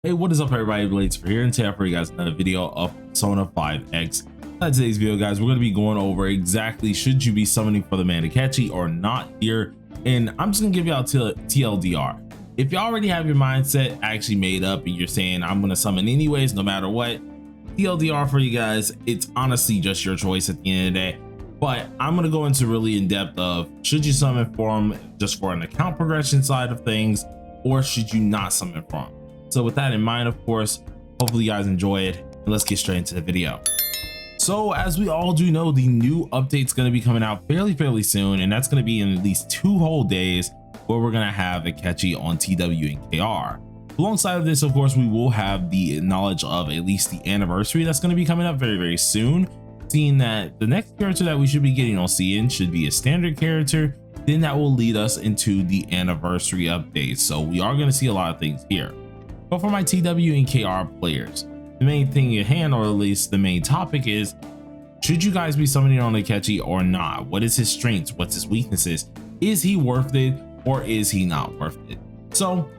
Hey, what is up everybody? Blades for here, and today for you guys another video of Persona 5X. In today's video, guys, we're going to be going over exactly should you be summoning for the man Akechi or not here, and I'm just going to give y'all TLDR. If you already have your mindset actually made up and you're saying I'm going to summon anyways no matter what, TLDR for you guys, it's honestly just your choice at the end of the day. But I'm going to go into really in depth of should you summon for him just for an account progression side of things, or should you not summon for him. So with that in mind, of course, hopefully you guys enjoy it, and let's get straight into the video. So as we all do know, the new update's going to be coming out fairly soon, and that's going to be in at least 2 whole days where we're going to have Akechi on TW and KR. Alongside of this, of course, we will have the knowledge of at least the anniversary that's going to be coming up very soon, seeing that the next character that we should be getting on CN should be a standard character. Then that will lead us into the anniversary update. So we are going to see a lot of things here. But for my TW and KR players, the main thing at hand, or at least the main topic, is should you guys be summoning on Akechi or not? What is his strengths? What's his weaknesses? Is he worth it or is he not worth it? So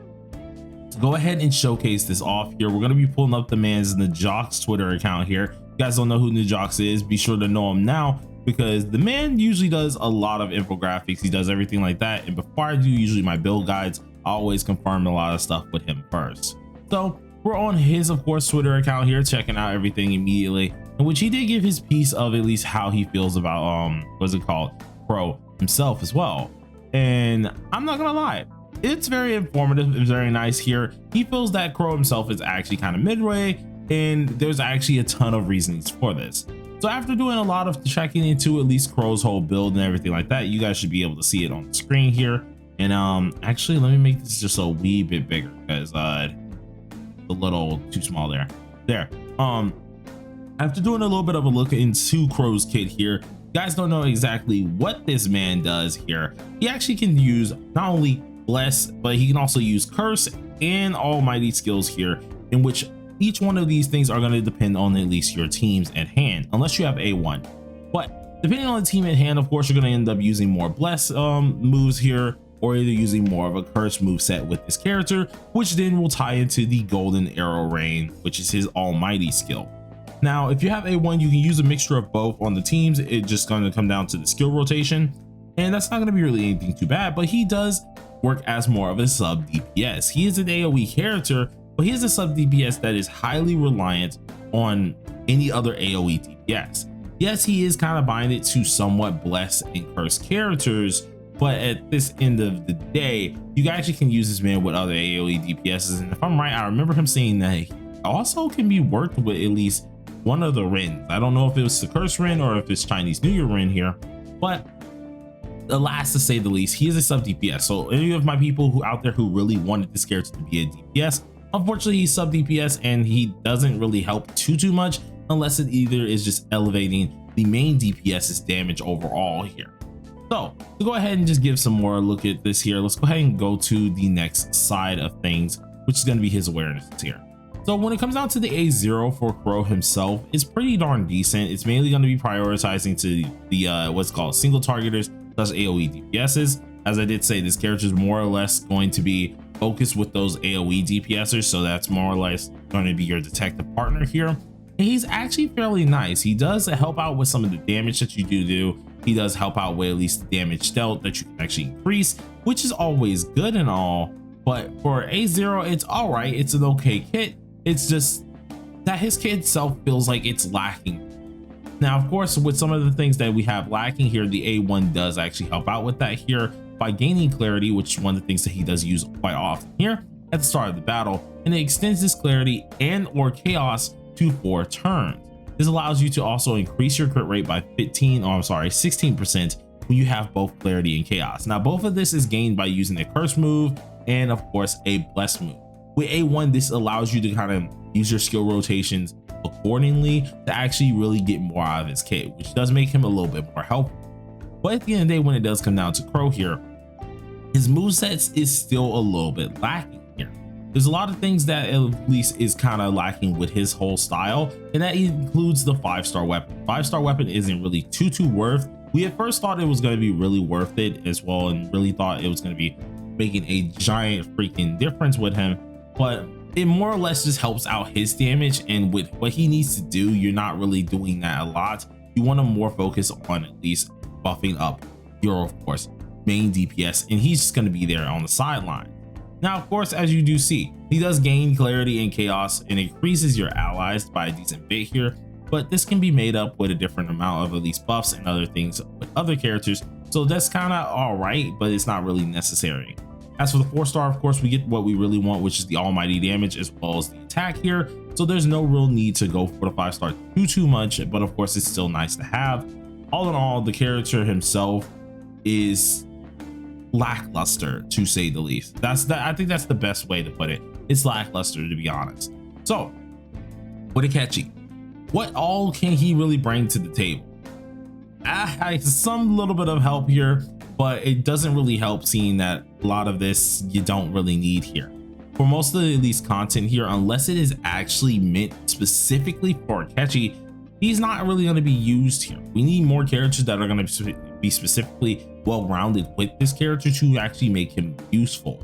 to go ahead and showcase this off here, we're going to be pulling up the man's Najox Twitter account here. If you guys don't know who Najox is, be sure to know him now, because the man usually does a lot of infographics. He does everything like that. And before I do usually my build guides, I always confirm a lot of stuff with him first. So we're on his, of course, Twitter account here, checking out everything immediately, in which he did give his piece of at least how he feels about what's it called, Pro himself as well. And I'm not gonna lie, it's very informative. It's very nice here. He feels that Crow himself is actually kind of midway, and there's actually a ton of reasons for this. So after doing a lot of checking into at least Crow's whole build and everything like that, you guys should be able to see it on the screen here. And actually, let me make this just a wee bit bigger, because a little too small there. After doing a little bit of a look into Crow's kit here, you guys don't know exactly what this man does here. He actually can use not only bless, but he can also use curse and almighty skills here, in which each one of these things are going to depend on at least your teams at hand, unless you have A1. But depending on the team at hand, of course, you're going to end up using more bless moves here, or either using more of a curse move set with this character, which then will tie into the golden arrow rain, which is his almighty skill. Now, if you have A1, you can use a mixture of both on the teams. It's just going to come down to the skill rotation, and that's not going to be really anything too bad, but he does work as more of a sub DPS. He is an AoE character, but he is a sub DPS that is highly reliant on any other AoE DPS. Yes, he is kind of binded to somewhat blessed and cursed characters, but at this end of the day, you actually can use this man with other AoE DPSs. And if I'm right, I remember him saying that he also can be worked with at least one of the Rens. I don't know if it was the Curse Ren or if it's Chinese New Year Ren here, but the last to say the least, he is a sub DPS. So any of my people who out there who really wanted this character to be a DPS, unfortunately he's sub DPS and he doesn't really help too much, unless it either is just elevating the main DPS's damage overall here. So to go ahead and just give some more look at this here, let's go ahead and go to the next side of things, which is going to be his awareness here. So when it comes down to the A0 for Crow himself, it's pretty darn decent. It's mainly going to be prioritizing to the what's called single targeters plus AoE DPSs. As I did say, this character is more or less going to be focused with those AoE DPSers, so that's more or less going to be your detective partner here. And he's actually fairly nice. He does help out with some of the damage that you do. He does help out with at least the damage dealt that you can actually increase, which is always good and all. But for A0, it's all right. It's an okay kit. It's just that his kit itself feels like it's lacking. Now, of course, with some of the things that we have lacking here, the A1 does actually help out with that here by gaining clarity, which is one of the things that he does use quite often here at the start of the battle. And it extends this clarity and or chaos to 4 turns. This allows you to also increase your crit rate by 16% when you have both clarity and chaos. Now, both of this is gained by using a curse move and of course a bless move. With A1, this allows you to kind of use your skill rotations accordingly to actually really get more out of his kit, which does make him a little bit more helpful. But at the end of the day, when it does come down to Crow here, his movesets is still a little bit lacking here. There's a lot of things that at least is kind of lacking with his whole style, and that includes the 5-star weapon. 5-star weapon isn't really too worth. We at first thought it was going to be really worth it as well, and really thought it was going to be making a giant freaking difference with him. But it more or less just helps out his damage, and with what he needs to do, you're not really doing that a lot. You want to more focus on at least buffing up your, of course, main DPS, and he's just going to be there on the sideline. Now, of course, as you do see, he does gain clarity and chaos and increases your allies by a decent bit here, but this can be made up with a different amount of at least buffs and other things with other characters, so that's kind of all right, but it's not really necessary. As for the 4-star, of course, we get what we really want, which is the almighty damage as well as the attack here, so there's no real need to go for the 5-star too much, but of course it's still nice to have. All in all, the character himself is lackluster, to say the least. I think that's the best way to put it. It's lackluster, to be honest. So with Akechi, what all can he really bring to the table? Some little bit of help here, but it doesn't really help, seeing that a lot of this you don't really need here. For most of the at least content here, unless it is actually meant specifically for Akechi, he's not really going to be used here. We need more characters that are going to be specifically well-rounded with this character to actually make him useful.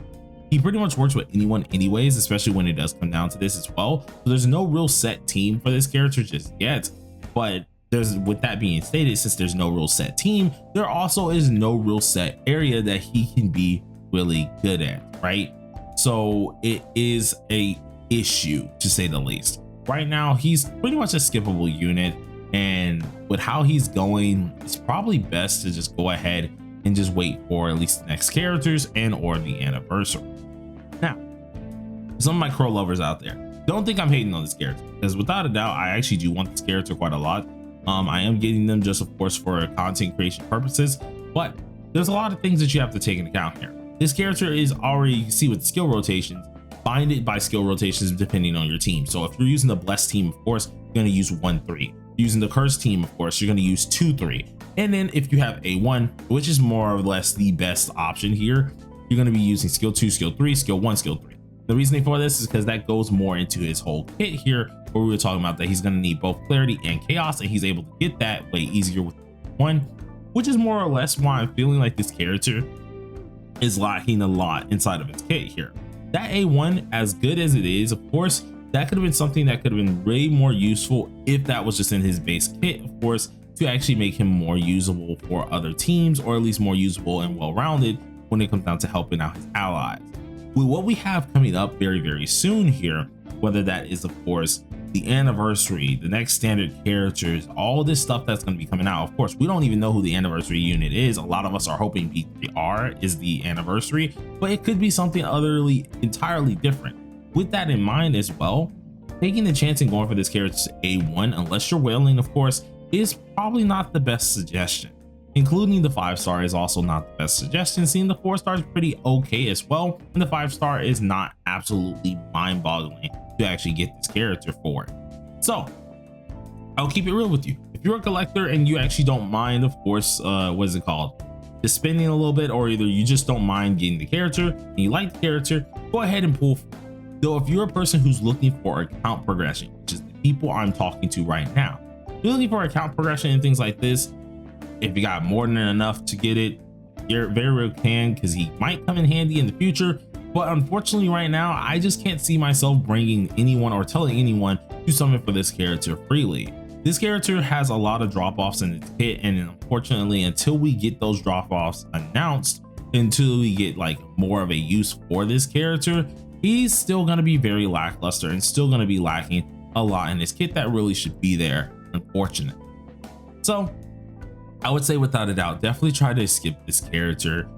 He pretty much works with anyone anyways, especially when it does come down to this as well. So there's no real set team for this character just yet, but with that being stated, since there's no real set team, there also is no real set area that he can be really good at, right? So it is a issue, to say the least. Right now, he's pretty much a skippable unit, and with how he's going, it's probably best to just go ahead and just wait for at least the next characters and or the anniversary. Now, some of my crow lovers out there, don't think I'm hating on this character, because without a doubt, I actually do want this character quite a lot. I am getting them just, of course, for content creation purposes, but there's a lot of things that you have to take into account here. This character is already, you can see with skill rotations, bind it by skill rotations depending on your team. So if you're using the blessed team, of course, you're going to use 1-3. Using the cursed team, of course, you're going to use 2-3. And then if you have A1, which is more or less the best option here, you're going to be using skill 2, skill 3, skill 1, skill 3. The reasoning for this is because that goes more into his whole kit here, where we were talking about that he's going to need both clarity and chaos, and he's able to get that way easier with 1, which is more or less why I'm feeling like this character is lacking a lot inside of his kit here. That A1, as good as it is, of course, that could have been something that could have been way more useful if that was just in his base kit, of course, to actually make him more usable for other teams, or at least more usable and well-rounded when it comes down to helping out his allies. With what we have coming up very soon here, whether that is, of course, the anniversary, the next standard characters, all this stuff that's going to be coming out. Of course, we don't even know who the anniversary unit is. A lot of us are hoping B3R is the anniversary, but it could be something entirely different. With that in mind as well, taking the chance and going for this character's A1, unless you're whaling, of course, is probably not the best suggestion. Including the 5-star is also not the best suggestion, seeing the 4-star is pretty okay as well, and the 5-star is not absolutely mind-boggling to actually get this character for it. So I'll keep it real with you. If you're a collector and you actually don't mind, of course, what is it called, just spending a little bit, or either you just don't mind getting the character and you like the character, go ahead and pull. Though if you're a person who's looking for account progression, which is the people I'm talking to right now, if you're looking for account progression and things like this, if you got more than enough to get it, you're very well can, because he might come in handy in the future. But unfortunately right now, I just can't see myself bringing anyone or telling anyone to summon for this character freely. This character has a lot of drop-offs in its kit, and unfortunately, until we get those drop-offs announced, until we get like more of a use for this character, he's still going to be very lackluster and still going to be lacking a lot in his kit that really should be there, unfortunately. So I would say without a doubt, definitely try to skip this character.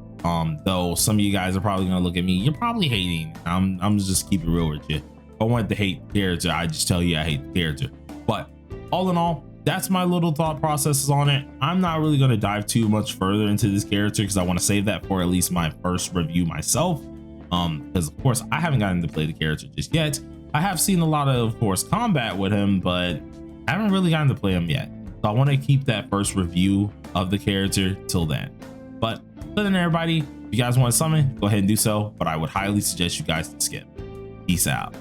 Though some of you guys are probably gonna look at me, you're probably hating. I'm just keep it real with you. If I wanted to hate the character, I just tell you I hate the character. But all in all, that's my little thought processes on it. I'm not really gonna dive too much further into this character because I want to save that for at least my first review myself. Because of course I haven't gotten to play the character just yet. I have seen a lot of course, combat with him, but I haven't really gotten to play him yet. So I want to keep that first review of the character till then. But other than everybody, if you guys want to summon, go ahead and do so. But I would highly suggest you guys to skip. Peace out.